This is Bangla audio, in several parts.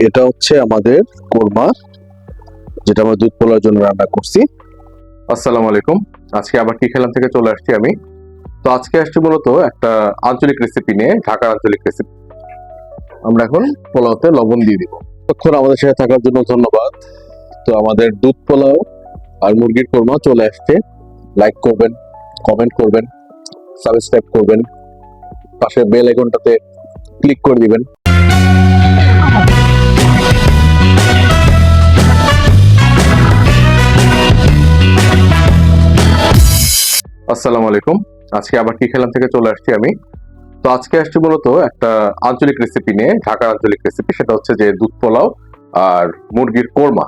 এটা হচ্ছে আমাদের কোরমা, যেটা আমরা দুধ পোলার জন্য রান্না করছি। আসসালামু আলাইকুম। আজকে আবার কি খেলাম থেকে চলে আসছি আমি। তো আজকে আসছি মূলত একটা আঞ্চলিক রেসিপি নিয়ে, ঢাকার আঞ্চলিক রেসিপি। আমরা এখন পোলাওতে লবণ দিয়ে দিব। তখন আমাদের সাথে থাকার জন্য ধন্যবাদ। তো আমাদের দুধ পোলাও আর মুরগির কোরমা চলে আসছে। লাইক করবেন, কমেন্ট করবেন, সাবস্ক্রাইব করবেন, পাশে বেল আইকনটাতে ক্লিক করে দিবেন। আসসালামু আলাইকুম। আজকে আবার কি খেলাম থেকে চলে আসছি আমি। তো আজকে আসছি মূলত একটা আঞ্চলিক রেসিপি নিয়ে, ঢাকার আঞ্চলিক রেসিপি। সেটা হচ্ছে যে দুধ পোলাও আর মুরগির কোরমা।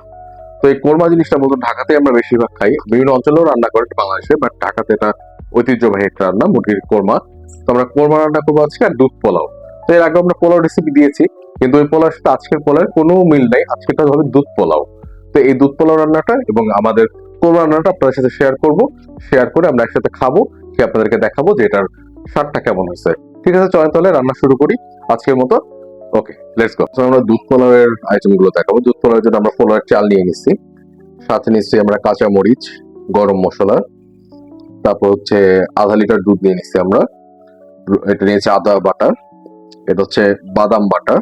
তো এই কোরমা জিনিসটা মূলত ঢাকাতে আমরা বেশিরভাগ খাই, বিভিন্ন অঞ্চলেও রান্না করে বাংলাদেশে, বাট ঢাকাতে এটা ঐতিহ্যবাহী একটা রান্না, মুরগির কোরমা। তো আমরা কোরমা রান্না করবো আজকে, আর দুধ পোলাও। তো এর আগে আমরা পোলাও রেসিপি দিয়েছি, কিন্তু ওই পোলাওর সাথে আজকের পোলাওয়ের কোনো মিল নাই। আজকেরটা হবে দুধ পোলাও। তো এই দুধ পোলাও রান্নাটা এবং আমাদের কোরমা রান্নাটা আপনাদের সাথে শেয়ার করে আমরা একসাথে খাবো, খেয়ে আপনাদেরকে দেখাবো যে এটার স্বাদটা কেমন হয়েছে। ঠিক আছে, চলেন তাহলে রান্না শুরু করি আজকের মতো। ওকে, লেটস গো। আমরা দুধ পোলাওয়ের আইটেম গুলো দেখাবো। দুধ পোলাওয়ের জন্য আমরা পোলাওয়ের চাল নিয়ে নিচ্ছি, সাথে নিচ্ছি আমরা কাঁচা মরিচ, গরম মশলা, তারপর হচ্ছে আধা লিটার দুধ নিয়ে নিচ্ছি আমরা। এটা নিয়েছি আদা বাটা, এটা হচ্ছে বাদাম বাটা,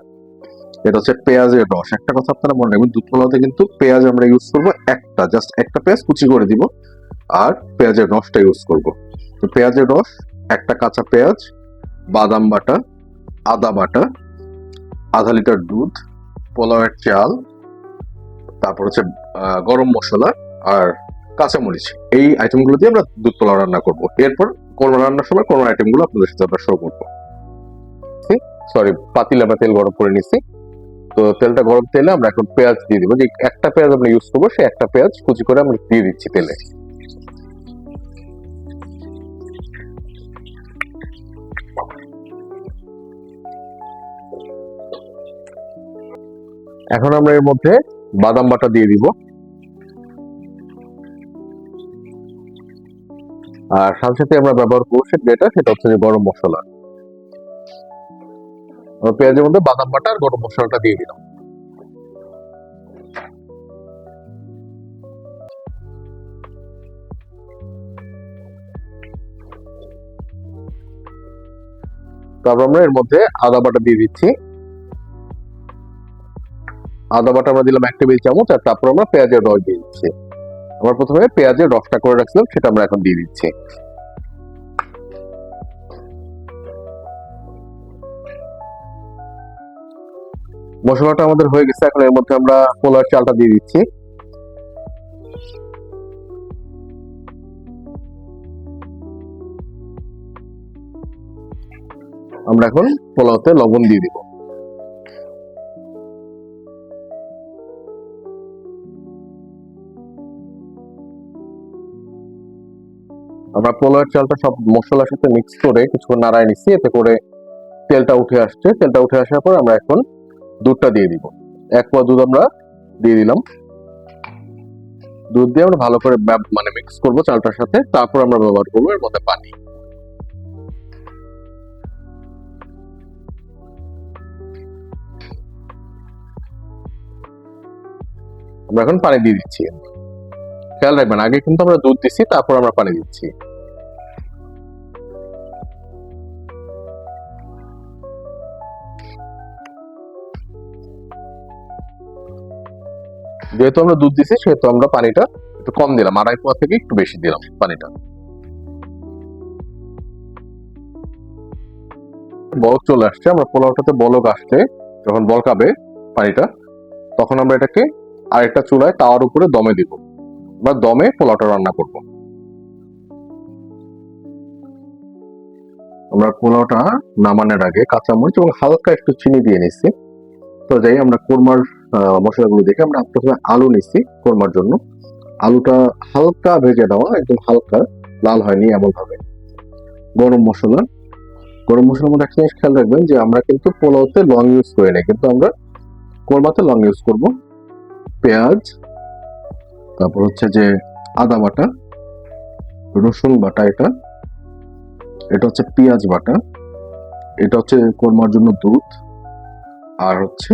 এটা হচ্ছে পেঁয়াজের রস। একটা কথা আপনারা মনে রাখবেন, দুধ পোলাওতে কিন্তু পেঁয়াজ আমরা ইউজ করবো একটা, জাস্ট একটা পেঁয়াজ কুচি করে দিব, আর পেঁয়াজের রসটা ইউজ করব। তো পেঁয়াজের রস, একটা কাঁচা পেঁয়াজ, বাদাম বাটা, আদা বাটা, আধা লিটার দুধ, পোলাওয়ের চাল, তারপর হচ্ছে গরম মশলা আর কাঁচামরিচ। এই আইটেমগুলো দিয়ে আমরা দুধ পোলাও রান্না করব। এরপর কোরমা রান্নার সময় কোরমা আইটেমগুলো আপনাদের সাথে আমরা শো করবো। সরি, পাতিলে আমরা তেল গরম করে নিচ্ছি। তো তেলটা গরম তেলে আমরা এখন পেঁয়াজ দিয়ে দিব। যে একটা পেঁয়াজ আমরা ইউজ করবো, সেই একটা পেঁয়াজ কুচি করে আমরা দিয়ে দিচ্ছি তেলে। এখন আমরা এর মধ্যে বাদাম বাটা দিয়ে দিব, আর সাথে সাথে আমরা ব্যবহার করবো সেটা হচ্ছে যে গরম মশলা। আমরা পেঁয়াজের মধ্যে বাদাম বাটা আর গরম মশলাটা দিয়ে দিলাম। তারপর আমরা এর মধ্যে আদা বাটা দিয়ে দিচ্ছি। আদা বাটা আমরা দিলাম 1 টেবিল চামচ, আর তারপর আমরা পেঁয়াজের রস দিয়ে দিচ্ছি। আমরা প্রথমে পেঁয়াজের রসটা করে রাখছিলাম, সেটা আমরা এখন দিয়ে দিচ্ছি। মশলাটা আমাদের হয়ে গেছে। এখন এর মধ্যে আমরা পোলার চালটা দিয়ে দিচ্ছি। আমরা এখন পোলাওতে লবণ দিয়ে দিব। আমরা পোলাওয়ের চালটা সব মশলার সাথে মিক্স করে কিছুক্ষণ নাড়ায় নিচ্ছি, এতে করে তেলটা উঠে আসছে। তেলটা উঠে আসার পর আমরা এখন দুধটা দিয়ে দিব। 1 পোয়া দুধ আমরা দিয়ে দিলাম। দুধ দিয়ে আমরা ভালো করে মানে মিক্স করবো চালটার সাথে। তারপর আমরা ব্যবহার করবো এর মধ্যে পানি। আমরা এখন পানি দিয়ে দিচ্ছি। খেয়াল রাখবেন, আগে কিন্তু আমরা দুধ দিচ্ছি, তারপর আমরা পানি দিচ্ছি। যেহেতু আমরা দুধ দিচ্ছি, সেহেতু আমরা পানিটা একটু কম দিলাম, 2.5 পোয়া থেকে একটু বেশি দিলাম পানিটা। বলক চলে আসছে, আমরা পোলাওটাতে বলক আসছে, যখন বলকাবে পানিটা, তখন আমরা এটাকে আরেকটা চুলায় তাওয়ার উপরে দমে দিব। আমরা দমে পোলাওটা রান্না করব। আমরা পোলাওটা নামানোর আগে কাঁচামরিচ এবং হালকা একটু চিনি দিয়ে নিচ্ছি। তো যাই, আমরা কোরমার মশলাগুলো দেখে আমরা প্রথমে আলু নিচ্ছি কোরমার জন্য। আলুটা হালকা ভেজে নেওয়া, একদম হালকা, লাল হয়নি এমন ভাবে। গরম মশলার মধ্যে একটা জিনিস খেয়াল রাখবেন, যে আমরা কিন্তু পোলাওতে লং ইউজ করি না, কিন্তু আমরা কোরমাতে লং ইউজ করব। পেঁয়াজ, তারপর হচ্ছে যে আদা বাটা, রসুন বাটা, এটা হচ্ছে পেঁয়াজ বাটা, এটা হচ্ছে কোরমার জন্য দুধ, আর হচ্ছে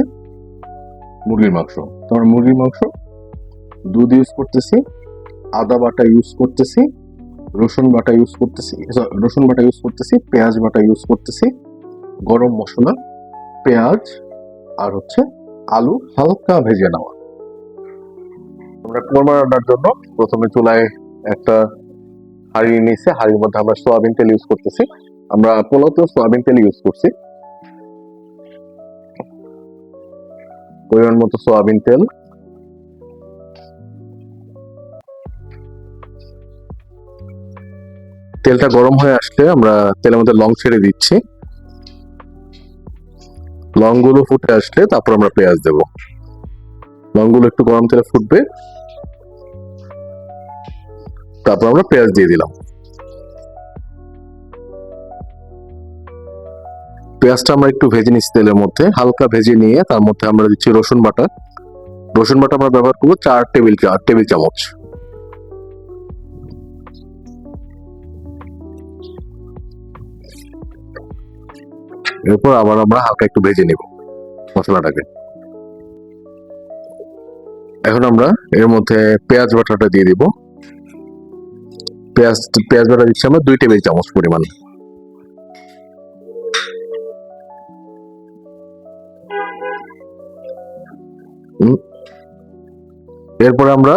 মুরগির মাংস। তো আমরা মুরগির মাংস, দুধ ইউজ করতেছি, আদা বাটা ইউজ করতেছি, রসুন বাটা ইউজ করতেছি, পেঁয়াজ বাটা ইউজ করতেছি, গরম মশলা, পেঁয়াজ আর হচ্ছে আলু হালকা ভেজে নেওয়া। আমরা কোরমা রান্নার জন্য প্রথমে চুলায় একটা হাঁড়ি নিয়েছি, হাঁড়ির মধ্যে আমরা সয়াবিন তেল ইউজ করতেছি। আমরা পোলাওতেও সয়াবিন তেল ইউজ করছি। পরিমাণ মতো সয়াবিন তেল, তেলটা গরম হয়ে আসলে আমরা তেলের মধ্যে লং ছেড়ে দিচ্ছি। লং গুলো ফুটে আসলে তারপর আমরা পেঁয়াজ দেব। লং গুলো একটু গরম তেলে ফুটবে, তারপর আমরা পেঁয়াজ দিয়ে দিলাম। পেঁয়াজটা আমরা একটু ভেজে নিচ্ছি তেলের মধ্যে, হালকা ভেজে নিয়ে তার মধ্যে আমরা দিচ্ছি রসুন বাটা। রসুন বাটা আমরা ব্যবহার করবো 4 টেবিল চামচ। এরপর আবার আমরা হালকা একটু ভেজে নেব মশলাটাকে। এখন আমরা এর মধ্যে পেঁয়াজ বাটাটা দিয়ে দিব। পেঁয়াজ বাটা দিচ্ছি আমরা 2 টেবিল চামচ পরিমাণ। এরপরে আমরা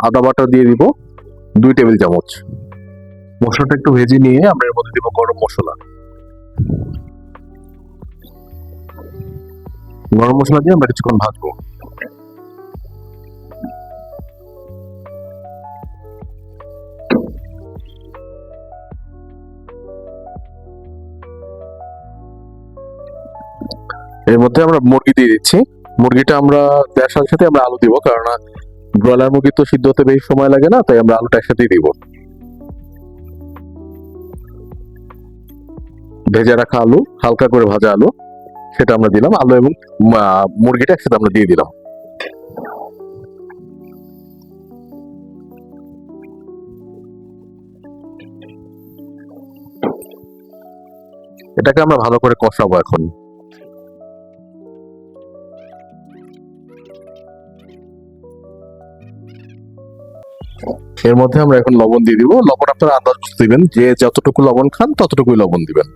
আদা বাটা দিয়ে দিব 2 টেবিল চামচ। মশলাটা একটু ভেজে নিয়ে আমরা এর মধ্যে দিব গরম মশলা। গরম মশলা দিয়ে আমরা কিছুক্ষণ ভাজবো। এর মধ্যে আমরা মুরগি দিয়ে দিচ্ছি। মুরগিটা আমরা দেওয়ার সাথে সাথে আমরা আলু দিব, কারণ ব্রয়লার মুরগি তো সিদ্ধ হতে বেশি সময় লাগে না, তাই আমরা আলুটা একসাথে দিব। ভেজে রাখা আলু, হালকা করে ভাজা আলু, সেটা আমরা দিলাম। আলু এবং মুরগিটা একসাথে আমরা দিয়ে দিলাম। এটাকে আমরা ভালো করে কষাবো এখন। এর মধ্যে আমরা এখন লবণ দিয়ে দিব। লবণ আপনারা আন্দাজ বুঝে দিবেন, যে যতটুকু লবণ খান ততটুকুই লবণ দিবেন।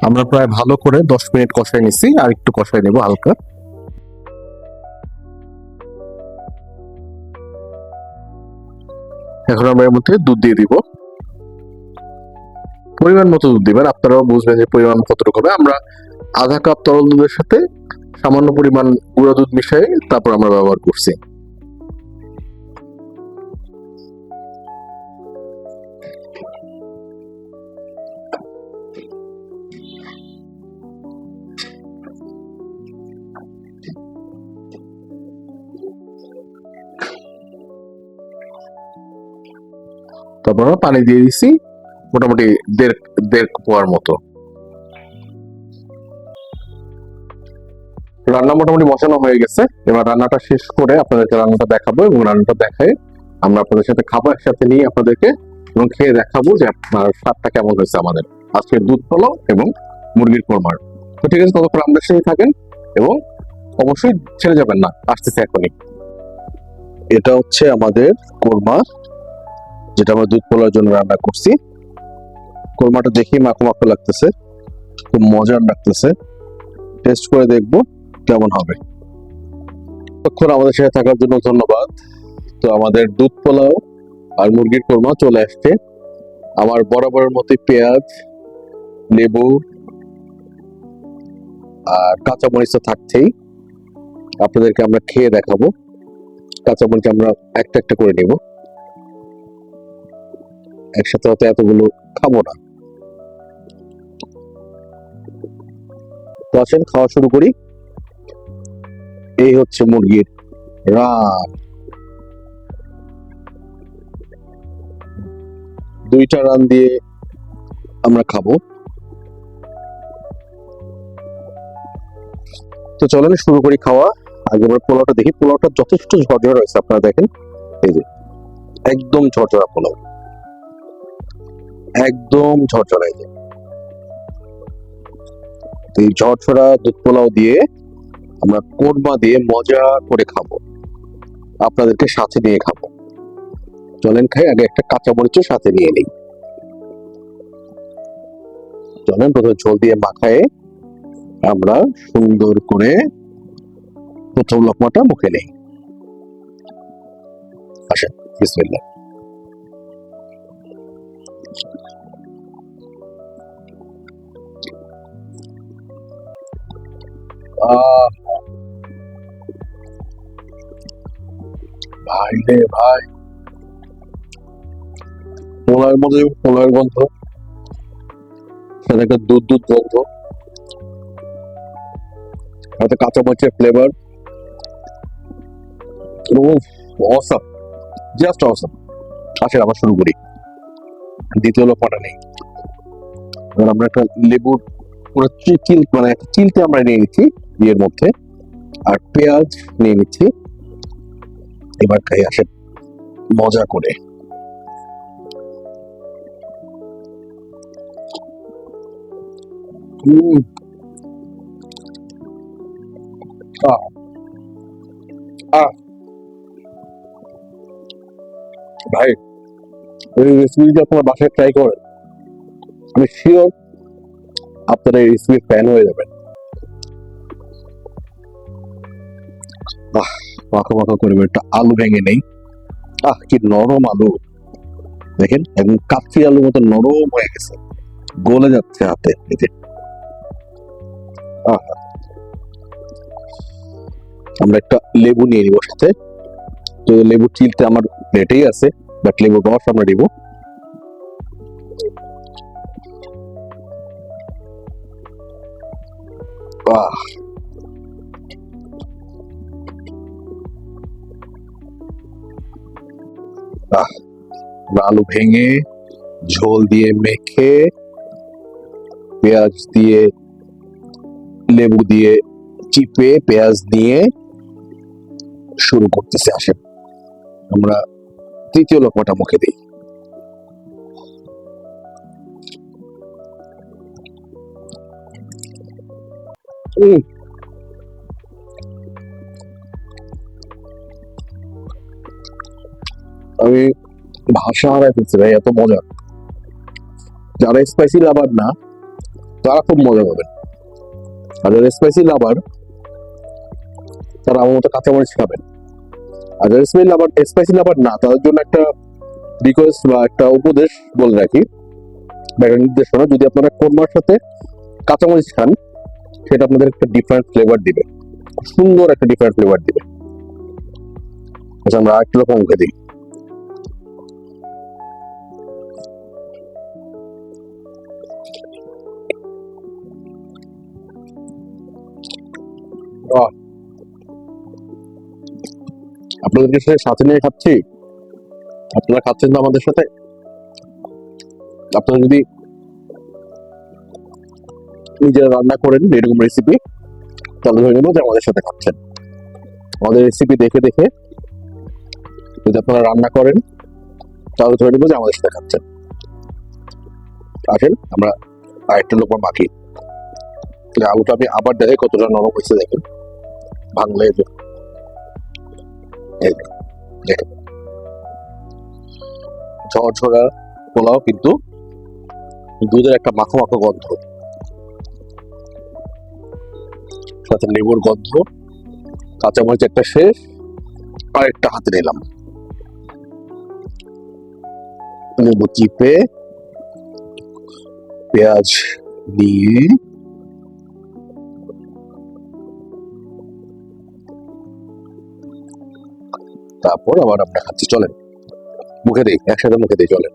আমরা প্রায় ভালো করে 10 মিনিট কষাই নিছি, আর একটু কষাই নেব হালকা। এখন আমরা এর মধ্যে দুধ দিয়ে দিব। পরিমাণ মতো দুধ দিবেন, আপনারাও বুঝবেন যে পরিমাণ কতটুকু হবে। আমরা আধা কাপ তরল দুধের সাথে সামান্য পরিমাণ গুঁড়া দুধ মিশিয়ে তারপর আমরা ব্যবহার করছি। তারপর আমরা পানি দিয়ে দিচ্ছি মোটামুটি দেড় পোয়ার মতো। রান্না মোটামুটি বসানো হয়ে গেছে। এবার রান্নাটা শেষ করে আপনাদেরকে রান্নাটা দেখাবো, এবং রান্নাটা দেখায় আমরা আপনাদের সাথে খাবো একসাথে নিয়ে আপনাদেরকে, এবং খেয়ে দেখাবো যে আপনার স্বাদটা কেমন হয়েছে আমাদের আজকের দুধ পোলাও এবং মুরগির কোরমার। তো ঠিক আছে, ততক্ষণ আমাদের সাথে থাকেন এবং অবশ্যই ছেড়ে যাবেন না, আসতেছে এখনই। এটা হচ্ছে আমাদের কোরমা, যেটা আমরা দুধ পোলাওর জন্য রান্না করছি। কোরমাটা দেখি মাখো মাখো লাগতেছে, খুব মজার লাগতেছে। টেস্ট করে দেখবো কেমন হবে। তখন আমাদের সাথে থাকার জন্য ধন্যবাদ। তো আমাদের দুধ পোলাও আর মুরগির কোরমা চলে আসছে। আমার বরাবরের মতো পেঁয়াজ, লেবু আর কাঁচামরিচ তো থাকছেই, আপনাদেরকে আমরা খেয়ে দেখাবো। কাঁচামরিচ আমরা একটা একটা করে নিব, একসাথে হয়তো এতগুলো খাবো না। তো আসেন খাওয়া শুরু করি। এই হচ্ছে মুরগির রান। 2টা রান দিয়ে আমরা খাবো। তো চলেন শুরু করি খাওয়া। আগে আমরা পোলাওটা দেখি। পোলাওটা যথেষ্ট ঝরঝরা রয়েছে, আপনারা দেখেন, এই যে একদম ঝরঝরা পোলাও, একদম ঝরঝরাই যায়। তো এই ঝরঝরা দুধ পোলাও দিয়ে আমরা কোরমা দিয়ে মজা করে খাবো, আপনাদেরকে সাথে নিয়ে খাবো। চলেন খাই, আগে একটা কাঁচা মরিচও সাথে নিয়ে নিই। চলেন প্রথমে ঝোল দিয়ে মাখায়ে আমরা সুন্দর করে প্রথম লোকমাটা মুখে নেই। আসেন, বিসমিল্লাহ। আহ, ভাই রে ভাই, পোলাওয়ের মধ্যে পোলাওয়ের গন্ধ, সাথে একটা দুধ দুধ গন্ধ, সাথে কাঁচা মরিচের ফ্লেভার। Awesome, just awesome. আসেন আমরা শুরু করি। দ্বিতীয় লোকমাটা নেই। এবার আমরা একটা লেবুর পুরো চিল মানে একটা চিলতে আমরা নিয়ে নিচ্ছি বিয়ের মধ্যে, আর পেঁয়াজ নিয়ে নিচ্ছি। এবার খাই, আসেন মজা করে। উম, আহ, আহ, ভাই, এই রেসিপিটা আপনার বাসায় ট্রাই করেন, আমি শিওর আপনারা এই রেসিপির ফ্যান হয়ে যাবেন। মাখা মাখা করে একটা আলু ভেঙে নেই। কি নরম আলু, দেখেন একদম কাচ্চি আলুর মতো নরম হয়ে গেছে, গলে যাচ্ছে হাতে। এই যে আহ, আমরা একটা লেবু নিয়ে নিব সাথে। তো লেবু চিলতে আমার প্লেটেই আছে, বাট লেবুর রস আমরা দিব। আহ, আহ, আমরা আলু ভেঙে ঝোল দিয়ে মেখে পেঁয়াজ দিয়ে লেবু দিয়ে চিপে পেঁয়াজ দিয়ে শুরু করতেছি। আসেন আমরা তৃতীয় লোকমাটা মুখে দিই। উম, আমি ভাষা হারাই ফেলছি ভাই, এত মজা। যারা স্পাইসি লাভার না তারা খুব মজা পাবেন, আর যারা স্পাইসি লাভার তারা আমার মতো কাঁচামরিচ খাবেন। আর যারা স্পাইসি লাভার না তাদের জন্য একটা রিকোয়েস্ট বা একটা উপদেশ বলে রাখি, বা একটা নির্দেশনা, যদি আপনারা কোরমার সাথে কাঁচামরিচ খান সেটা আপনাদের একটা ডিফারেন্ট ফ্লেভার দিবে, সুন্দর একটা ডিফারেন্ট ফ্লেভার দিবে। আচ্ছা আমরা আরেকটা রকম মুখে দিই। আহ, আপনাদেরকে সাথে নিয়ে খাচ্ছি, আপনারা খাচ্ছেন তো আমাদের সাথে। আপনারা যদি নিজেরা রান্না করেন এরকম রেসিপি, তাহলে ধরে নেবো যে আমাদের সাথে খাচ্ছেন। আমাদের রেসিপি দেখে দেখে যদি আপনারা রান্না করেন তাহলে ধরে নেবো যে আমাদের সাথে খাচ্ছেন। আসেন আমরা আরেকটা লোকমা বাকি। আলুটা আমি আবার দেখাই কতটা নরম হয়েছে, দেখেন ভাঙলে এই যে, দেখেন ঝরঝরা পোলাও, কিন্তু দুধের একটা মাখো মাখো গন্ধ, সাথে লেবুর গন্ধ, কাঁচামরিচ একটা শেষ, আর একটা হাতে নিলাম লেবু চিপে পেঁয়াজ নিয়ে তারপর আবার আমরা খাচ্ছি। চলেন মুখে দিই, একসাথে মুখে দিই, চলেন।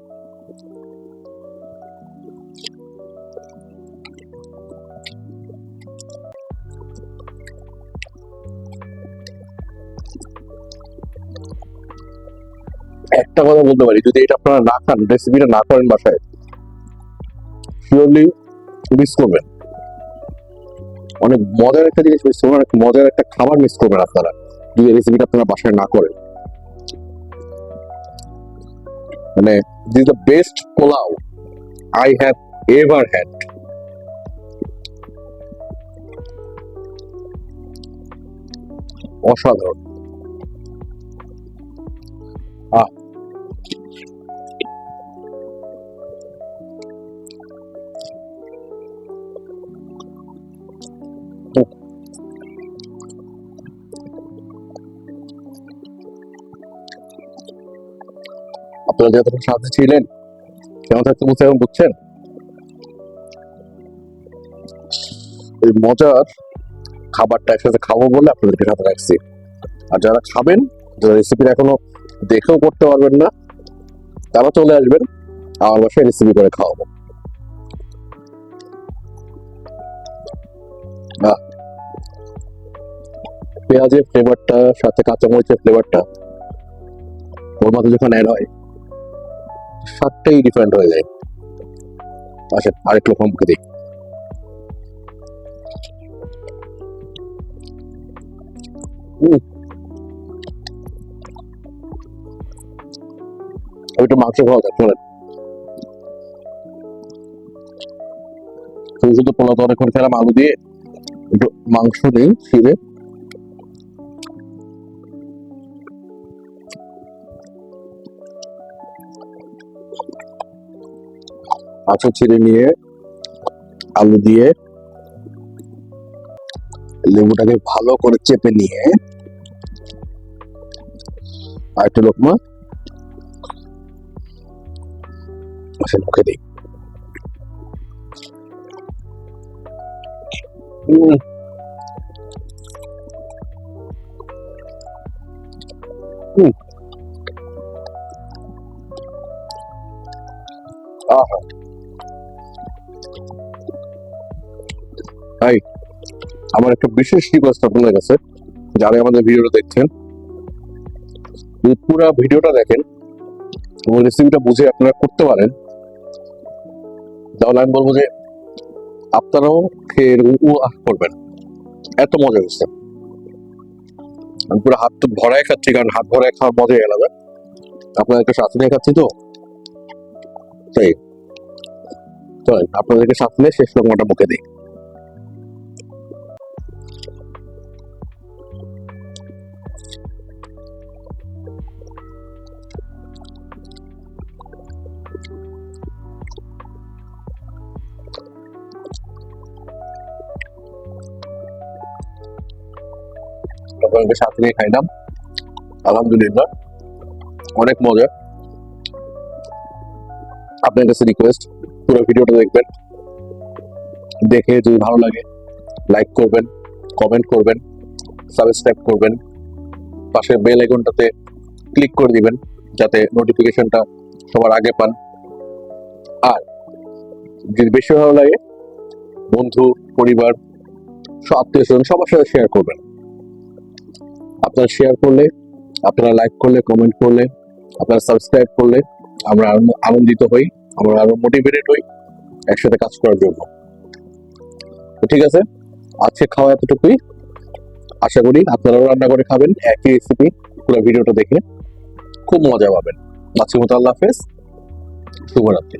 একটা কথা বলতে পারি, যদি এটা আপনারা না খান, রেসিপিটা না করেন বাসায়, শিওরলি মিস করবেন। অনেক মজার একটা জিনিস মিস করবেন, অনেক মজার একটা খাবার মিস করবেন আপনারা যদি রেসিপিটা আপনারা বাসায় না করেন। মানে this the best pulao I have ever had. অসাধারণ। আহ উফ, আপনারা যে এতক্ষণ সাথে ছিলেন কেমন থাকতে বলছে এখন বুঝছেন? এই মজার খাবারটা একসাথে খাবো বলে আপনাদেরকে সাথে রাখছি। আর যারা খাবেন, যারা রেসিপি এখনো দেখেও করতে পারবেন না, তারা চলে আসবেন আমার বাসায় রেসিপি করে খাওয়াবো। আহ, পেঁয়াজের ফ্লেভারটা সাথে কাঁচামরিচের ফ্লেভারটা ওর মধ্যে যখন অ্যাড হয়, স্বাদটাই ডিফারেন্ট হয়ে যায়। আসেন আরেক রকম মুখে দিই। উম, আমি একটু মাংস খাওয়া যাক শোনেন। শুধু শুধু পোলাও তো অনেকক্ষণ খেলাম আলু দিয়ে, একটু মাংস নেই ছিঁড়ে। মাংস ছিঁড়ে নিয়ে আলু দিয়ে লেবুটাকে ভালো করে চেপে নিয়ে আর একটু লোকমা সে মুখে দিই। উম, উম, আহা, তাই আমার একটা বিশেষ রিকোয়েস্ট আপনাদের কাছে, যারা আমাদের ভিডিওটা দেখছেন, যদি পুরো ভিডিওটা দেখেন এবং রেসিপিটা বুঝে আপনারা করতে পারেন, তাহলে আমি বলবো যে আপনারাও খেয়ে আহ করবেন, এত মজা হচ্ছে। আমি পুরো হাত তো ভরায় খাচ্ছি, কারণ হাত ভরায় খাওয়ার মজাই আলাদা। আপনাদেরকে সাথে নিয়ে খাচ্ছি তো তাই। চলেন আপনাদেরকে সাথে নিয়ে শেষ রকমটা মুখে দিই। আপনাদেরকে সাথে নিয়ে খাইলাম, আলহামদুলিল্লাহ অনেক মজা। আপনার কাছে রিকোয়েস্ট, পুরো ভিডিওটা দেখবেন, দেখে যদি ভালো লাগে লাইক করবেন, কমেন্ট করবেন, সাবস্ক্রাইব করবেন, পাশের বেল আইকনটাতে ক্লিক করে দিবেন যাতে নোটিফিকেশনটা সবার আগে পান। আর যদি বেশি ভালো লাগে বন্ধু, পরিবার, আত্মীয় স্বজন সবার সাথে শেয়ার করবেন। আপনারা শেয়ার করলে, আপনারা লাইক করলে, কমেন্ট করলে, আপনারা সাবস্ক্রাইব করলে আমরা আরো আনন্দিত হই, আমরা আরো মোটিভেটেড হই একসাথে কাজ করার জন্য। তো ঠিক আছে, আজকে খাওয়া এতটুকুই। আশা করি আপনারাও রান্না করে খাবেন একই রেসিপি, পুরো ভিডিওটা দেখে খুব মজা পাবেন। আজকের মতো আল্লাহ হাফেজ, শুভরাত্রি।